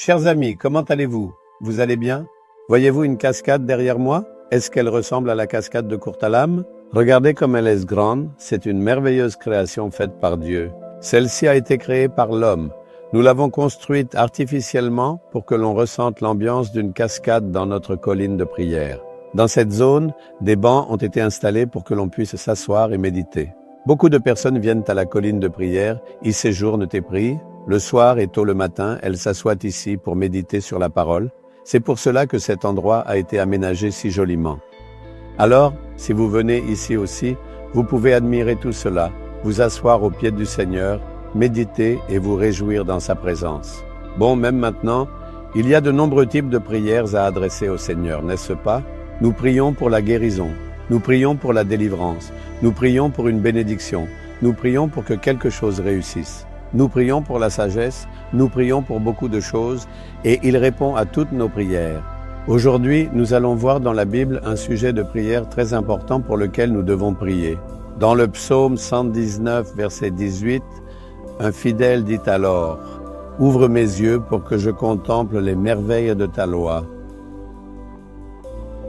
Chers amis, comment allez-vous? Vous allez bien? Voyez-vous une cascade derrière moi? Est-ce qu'elle ressemble à la cascade de Courtallam? Regardez comme elle est grande, c'est une merveilleuse création faite par Dieu. Celle-ci a été créée par l'homme. Nous l'avons construite artificiellement pour que l'on ressente l'ambiance d'une cascade dans notre colline de prière. Dans cette zone, des bancs ont été installés pour que l'on puisse s'asseoir et méditer. Beaucoup de personnes viennent à la colline de prière, y séjournent et prient. Le soir et tôt le matin, elles s'assoient ici pour méditer sur la parole. C'est pour cela que cet endroit a été aménagé si joliment. Alors, si vous venez ici aussi, vous pouvez admirer tout cela, vous asseoir aux pieds du Seigneur, méditer et vous réjouir dans sa présence. Bon, même maintenant, il y a de nombreux types de prières à adresser au Seigneur, n'est-ce pas? Nous prions pour la guérison, nous prions pour la délivrance, nous prions pour une bénédiction, nous prions pour que quelque chose réussisse. Nous prions pour la sagesse, nous prions pour beaucoup de choses et il répond à toutes nos prières. Aujourd'hui, nous allons voir dans la Bible un sujet de prière très important pour lequel nous devons prier. Dans le psaume 119, verset 18, un fidèle dit alors « Ouvre mes yeux pour que je contemple les merveilles de ta loi. »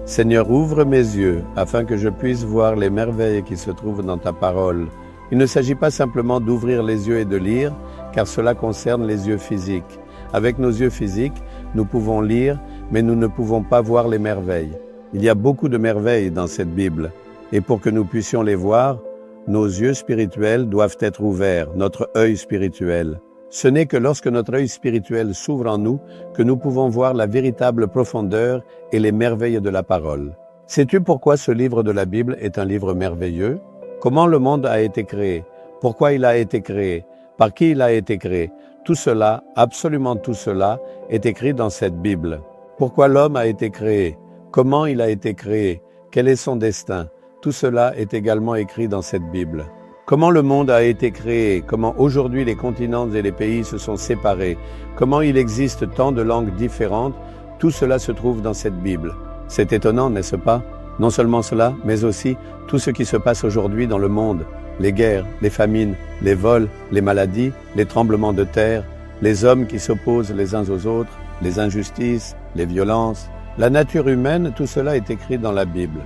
Seigneur, ouvre mes yeux afin que je puisse voir les merveilles qui se trouvent dans ta parole. Il ne s'agit pas simplement d'ouvrir les yeux et de lire, car cela concerne les yeux physiques. Avec nos yeux physiques, nous pouvons lire, mais nous ne pouvons pas voir les merveilles. Il y a beaucoup de merveilles dans cette Bible, et pour que nous puissions les voir, nos yeux spirituels doivent être ouverts, notre œil spirituel. Ce n'est que lorsque notre œil spirituel s'ouvre en nous que nous pouvons voir la véritable profondeur et les merveilles de la parole. Sais-tu pourquoi ce livre de la Bible est un livre merveilleux? Comment le monde a été créé? Pourquoi il a été créé? Par qui il a été créé? Tout cela, absolument tout cela, est écrit dans cette Bible. Pourquoi l'homme a été créé? Comment il a été créé? Quel est son destin? Tout cela est également écrit dans cette Bible. Comment le monde a été créé? Comment aujourd'hui les continents et les pays se sont séparés? Comment il existe tant de langues différentes? Tout cela se trouve dans cette Bible. C'est étonnant, n'est-ce pas? Non seulement cela, mais aussi tout ce qui se passe aujourd'hui dans le monde, les guerres, les famines, les vols, les maladies, les tremblements de terre, les hommes qui s'opposent les uns aux autres, les injustices, les violences. La nature humaine, tout cela est écrit dans la Bible.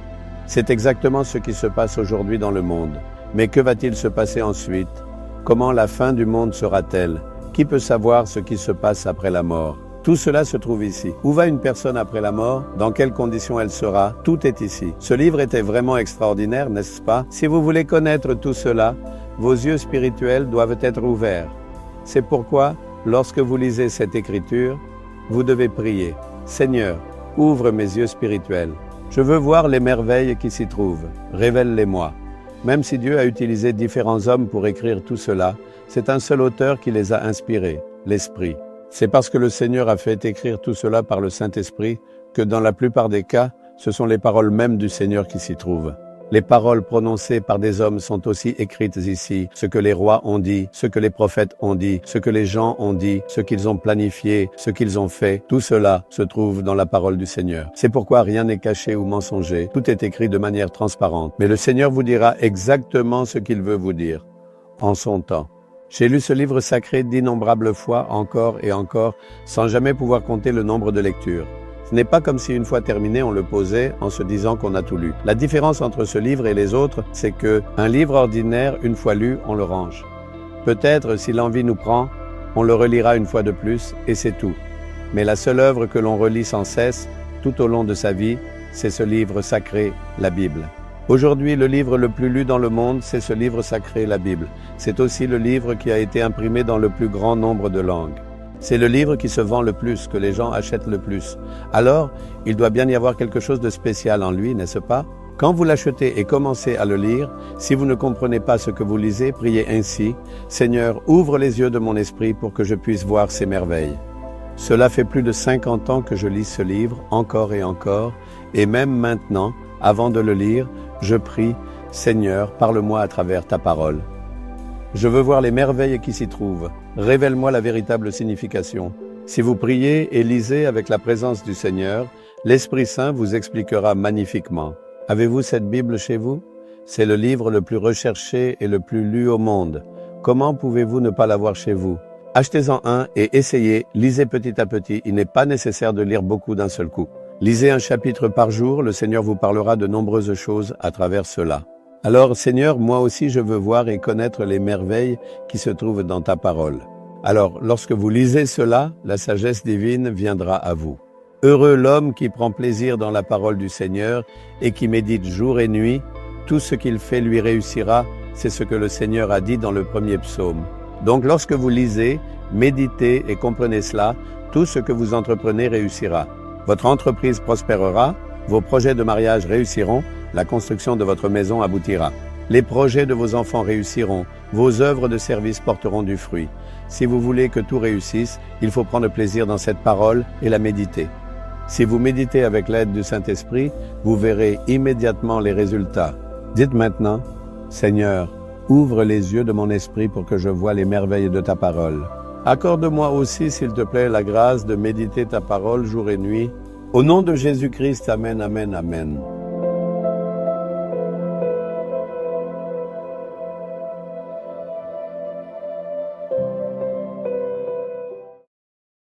C'est exactement ce qui se passe aujourd'hui dans le monde. Mais que va-t-il se passer ensuite? Comment la fin du monde sera-t-elle? Qui peut savoir ce qui se passe après la mort? Tout cela se trouve ici. Où va une personne après la mort? Dans quelles conditions elle sera? Tout est ici. Ce livre était vraiment extraordinaire, n'est-ce pas? Si vous voulez connaître tout cela, vos yeux spirituels doivent être ouverts. C'est pourquoi, lorsque vous lisez cette écriture, vous devez prier. Seigneur, ouvre mes yeux spirituels. Je veux voir les merveilles qui s'y trouvent. Révèle-les-moi. Même si Dieu a utilisé différents hommes pour écrire tout cela, c'est un seul auteur qui les a inspirés, l'Esprit. C'est parce que le Seigneur a fait écrire tout cela par le Saint-Esprit que dans la plupart des cas, ce sont les paroles mêmes du Seigneur qui s'y trouvent. Les paroles prononcées par des hommes sont aussi écrites ici, ce que les rois ont dit, ce que les prophètes ont dit, ce que les gens ont dit, ce qu'ils ont planifié, ce qu'ils ont fait, tout cela se trouve dans la parole du Seigneur. C'est pourquoi rien n'est caché ou mensonger, tout est écrit de manière transparente. Mais le Seigneur vous dira exactement ce qu'il veut vous dire, en son temps. J'ai lu ce livre sacré d'innombrables fois, encore et encore, sans jamais pouvoir compter le nombre de lectures. Ce n'est pas comme si une fois terminé, on le posait en se disant qu'on a tout lu. La différence entre ce livre et les autres, c'est que un livre ordinaire, une fois lu, on le range. Peut-être, si l'envie nous prend, on le relira une fois de plus, et c'est tout. Mais la seule œuvre que l'on relit sans cesse, tout au long de sa vie, c'est ce livre sacré, la Bible. Aujourd'hui, le livre le plus lu dans le monde, c'est ce livre sacré, la Bible. C'est aussi le livre qui a été imprimé dans le plus grand nombre de langues. C'est le livre qui se vend le plus, que les gens achètent le plus. Alors, il doit bien y avoir quelque chose de spécial en lui, n'est-ce pas? Quand vous l'achetez et commencez à le lire, si vous ne comprenez pas ce que vous lisez, priez ainsi « Seigneur, ouvre les yeux de mon esprit pour que je puisse voir ces merveilles. » Cela fait plus de 50 ans que je lis ce livre, encore et même maintenant, avant de le lire, je prie « Seigneur, parle-moi à travers ta parole. » Je veux voir les merveilles qui s'y trouvent. Révèle-moi la véritable signification. Si vous priez et lisez avec la présence du Seigneur, l'Esprit Saint vous expliquera magnifiquement. Avez-vous cette Bible chez vous? C'est le livre le plus recherché et le plus lu au monde. Comment pouvez-vous ne pas l'avoir chez vous? Achetez-en un et essayez, lisez petit à petit. Il n'est pas nécessaire de lire beaucoup d'un seul coup. Lisez un chapitre par jour, le Seigneur vous parlera de nombreuses choses à travers cela. Alors, Seigneur, moi aussi je veux voir et connaître les merveilles qui se trouvent dans ta parole. Alors, lorsque vous lisez cela, la sagesse divine viendra à vous. Heureux l'homme qui prend plaisir dans la parole du Seigneur et qui médite jour et nuit. Tout ce qu'il fait lui réussira, c'est ce que le Seigneur a dit dans le premier psaume. Donc lorsque vous lisez, méditez et comprenez cela, tout ce que vous entreprenez réussira. Votre entreprise prospérera, vos projets de mariage réussiront, la construction de votre maison aboutira. Les projets de vos enfants réussiront, vos œuvres de service porteront du fruit. Si vous voulez que tout réussisse, il faut prendre plaisir dans cette parole et la méditer. Si vous méditez avec l'aide du Saint-Esprit, vous verrez immédiatement les résultats. Dites maintenant, Seigneur, ouvre les yeux de mon esprit pour que je voie les merveilles de ta parole. Accorde-moi aussi, s'il te plaît, la grâce de méditer ta parole jour et nuit. Au nom de Jésus-Christ, Amen, Amen, Amen.